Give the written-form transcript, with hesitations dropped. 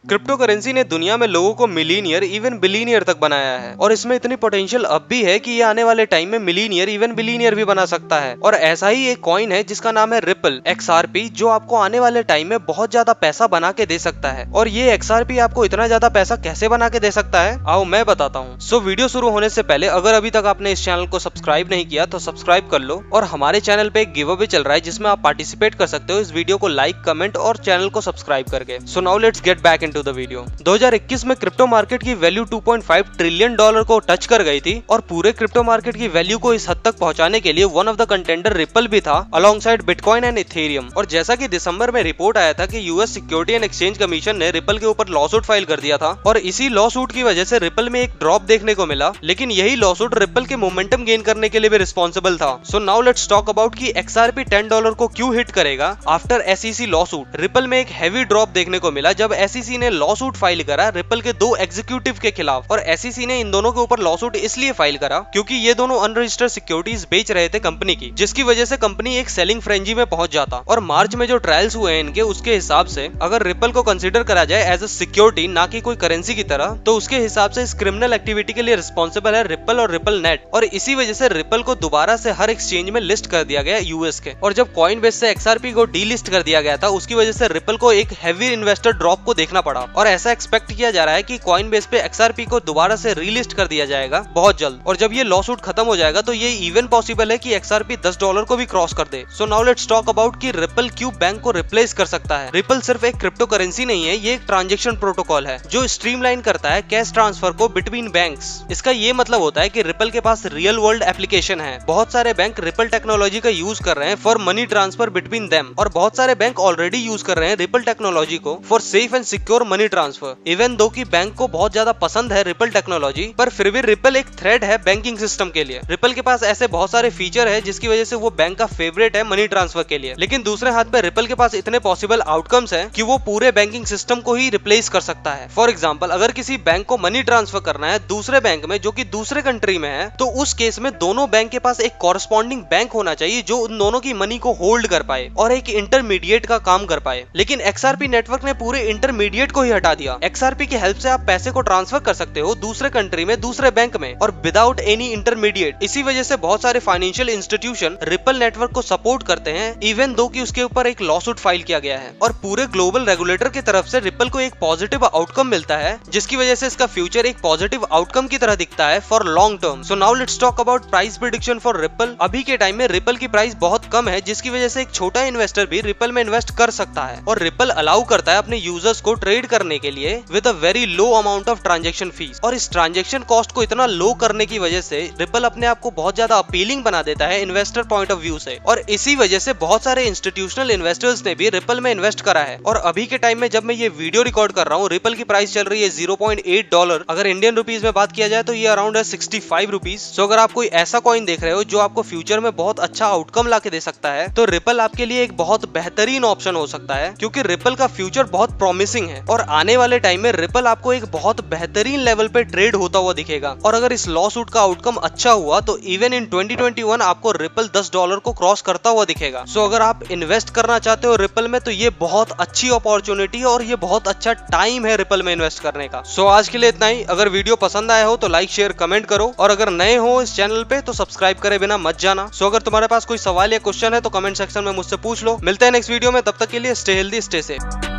Crypto currency ने दुनिया में लोगों को मिलीनियर इवन बिलीनियर तक बनाया है और इसमें इतनी पोटेंशियल अब भी है कि ये आने वाले टाइम में मिलीनियर इवन बिलीनियर भी बना सकता है। और ऐसा ही एक कॉइन है जिसका नाम है रिपल XRP, जो आपको आने वाले टाइम में बहुत ज्यादा पैसा बना के दे सकता है। और ये XRP आपको इतना ज्यादा पैसा कैसे बना के दे सकता है, आओ मैं बताता हूँ। सो वीडियो शुरू होने से पहले अगर अभी तक आपने इस चैनल को सब्सक्राइब नहीं किया तो सब्सक्राइब कर लो। और हमारे चैनल पे एक गिव अवे चल रहा है जिसमें आप पार्टिसिपेट कर सकते हो इस वीडियो को लाइक, कमेंट और चैनल को सब्सक्राइब करके। सो now let's get back into the video. 2021 में क्रिप्टो मार्केट की वैल्यू $2.5 ट्रिलियन को टच कर गई थी और पूरे क्रिप्टो मार्केट की वैल्यू को इस हद तक पहुंचाने के लिए one of the contender ripple भी था अलोंगसाइड बिटकॉइन एंड इथेरियम। और जैसा कि दिसंबर में रिपोर्ट आया था कि US security and exchange commission ने रिपल के ऊपर लॉसूट फाइल कर दिया था और इसी लॉसूट की वजह से रिपल में एक ड्रॉप देखने को मिला, लेकिन यही लॉसूट रिपल के मोमेंटम गेन करने के लिए भी रिस्पॉन्सिबल था। सो नाउ लेट्स टॉक अबाउट कि XRP $10 को क्यों हिट करेगा आफ्टर SEC लॉसूट। रिपल में एक हैवी ड्रॉप देखने को मिला जब SEC ने लॉसूट फाइल करा रिपल के 2 एग्जीक्यूटिव के खिलाफ। और SEC ने इन दोनों के ऊपर लॉसूट इसलिए फाइल करा क्योंकि ये दोनों अनरजिस्टर्ड सिक्योरिटीज बेच रहे थे कंपनी की, जिसकी वजह से कंपनी एक सेलिंग फ्रेंजी में पहुंच जाता। और मार्च में जो ट्रायल्स हुए हैं इनके, उसके हिसाब से अगर रिपल को कंसीडर करा जाए एज अ सिक्योरिटी ना कि कोई करेंसी की तरह, तो उसके हिसाब से इस क्रिमिनल एक्टिविटी के लिए रिस्पॉन्सिबल है रिपल और रिपल नेट। और इसी वजह से रिपल को दोबारा से हर एक्सचेंज में लिस्ट कर दिया गया यूएस के। और जब कॉइनबेस से XRP को डीलिस्ट कर दिया गया था उसकी वजह से रिपल को एक हैवी इन्वेस्टर ड्रॉप को देखना पड़ा। और ऐसा एक्सपेक्ट किया जा रहा है कि कॉइनबेस पे XRP को दोबारा से रीलिस्ट कर दिया जाएगा बहुत जल्द। और जब ये लॉसूट खत्म हो जाएगा तो ये इवन पॉसिबल है कि XRP $10 को भी क्रॉस कर दे। So now let's talk about कि रिपल क्यों बैंक को रिप्लेस कर सकता है। रिपल सिर्फ एक क्रिप्टो करेंसी नहीं है, ये एक ट्रांजैक्शन प्रोटोकॉल है जो स्ट्रीमलाइन करता है कैश ट्रांसफर को बिटवीन बैंक्स। इसका ये मतलब होता है कि रिपल के पास रियल वर्ल्ड एप्लीकेशन है। बहुत सारे बैंक रिपल टेक्नोलॉजी का यूज कर रहे हैं for money transfer between them, और बहुत सारे बैंक ऑलरेडी यूज कर रहे हैं रिपल टेक्नोलॉजी को for safe and secure money transfer. Even though कि बैंक को बहुत ज्यादा पसंद है रिपल टेक्नोलॉजी, पर फिर भी रिपल एक थ्रेट है बैंकिंग सिस्टम के लिए। रिपल के पास ऐसे बहुत सारे फीचर है जिसकी वजह से वो बैंक का फेवरेट है मनी ट्रांसफर के लिए, लेकिन दूसरे हाथ पे रिपल के पास इतने पॉसिबल आउटकम्स हैं कि वो पूरे बैंकिंग सिस्टम को ही रिप्लेस कर सकता है। फॉर एग्जांपल, अगर किसी बैंक को मनी ट्रांसफर करना है दूसरे बैंक में जो कि दूसरे कंट्री में है, तो उस केस में दोनों बैंक के पास एक कॉरेस्पॉन्डिंग बैंक होना चाहिए जो उन दोनों की मनी को होल्ड कर पाए और एक इंटरमीडिएट का काम कर पाए। लेकिन XRP नेटवर्क ने पूरे इंटरमीडिएट को ही हटा दिया। XRP की हेल्प से आप पैसे को ट्रांसफर कर सकते हो दूसरे कंट्री में दूसरे बैंक में और विदाउट एनी इंटरमीडिएट। इसी वजह से बहुत सारे फाइनेंशियल इंस्टीट्यूशन रिपल नेटवर्क को सपोर्ट करते हैं, इवन दो कि उसके ऊपर एक लॉसूट फाइल किया गया है। और पूरे ग्लोबल रेगुलेटर की तरफ से रिपल को एक पॉजिटिव आउटकम मिलता है, जिसकी वजह से इसका फ्यूचर एक पॉजिटिव आउटकम की तरह दिखता है for long term. So now let's talk about price prediction for ripple. अभी के टाइम में रिपल की प्राइस बहुत कम है, जिसकी वजह से एक छोटा इन्वेस्टर भी रिपल में इन्वेस्ट कर सकता है। और रिपल अलाउ करता है अपने यूजर्स को ट्रेड करने के लिए with a very low amount of transaction fees. और इस ट्रांजेक्शन कॉस्ट को इतना लो करने की वजह से रिपल अपने आप को बहुत ज्यादा अपीलिंग बना देता है इन्वेस्टर पॉइंट ऑफ व्यू से। और इसी वजह से बहुत सारे इंस्टीट्यूशनल इन्वेस्टर्स ने भी रिपल में इन्वेस्ट करा है। और अभी के टाइम में जब मैं ये वीडियो रिकॉर्ड कर रहा हूँ, रिपल की प्राइस चल रही है $0.8। अगर इंडियन रुपीज में बात किया जाए तो ये अराउंड है 65 रुपीज। सो अगर आप कोई ऐसा कॉइन देख रहे हो जो आपको फ्यूचर में बहुत अच्छा आउटकम ला के दे सकता है, तो रिपल आपके लिए एक बहुत बेहतरीन ऑप्शन हो सकता है, क्योंकि रिपल का फ्यूचर बहुत प्रॉमिसिंग है। और आने वाले टाइम में रिपल आपको एक बहुत बेहतरीन लेवल पे ट्रेड होता हुआ दिखेगा। और अगर इस लॉ सूट का आउटकम अच्छा हुआ तो इवन इन 2021 आपको रिपल $10 को क्रॉस करता हुआ दिखेगा। सो अगर आप इन्वेस्ट करना चाहते हो रिपल में तो ये बहुत अच्छी अपॉर्चुनिटी और ये बहुत अच्छा टाइम है रिपल में इन्वेस्ट करने का। सो आज के लिए इतना ही। अगर वीडियो पसंद आया हो तो लाइक, शेयर, कमेंट करो, और अगर नए हो इस चैनल पे तो सब्सक्राइब करे बिना मत जाना। सो अगर तुम्हारे पास कोई सवाल या क्वेश्चन है तो कमेंट सेक्शन में मुझसे पूछ लो। मिलते हैं नेक्स्ट वीडियो में, तब तक के लिए स्टे हेल्दी, स्टे सेफ।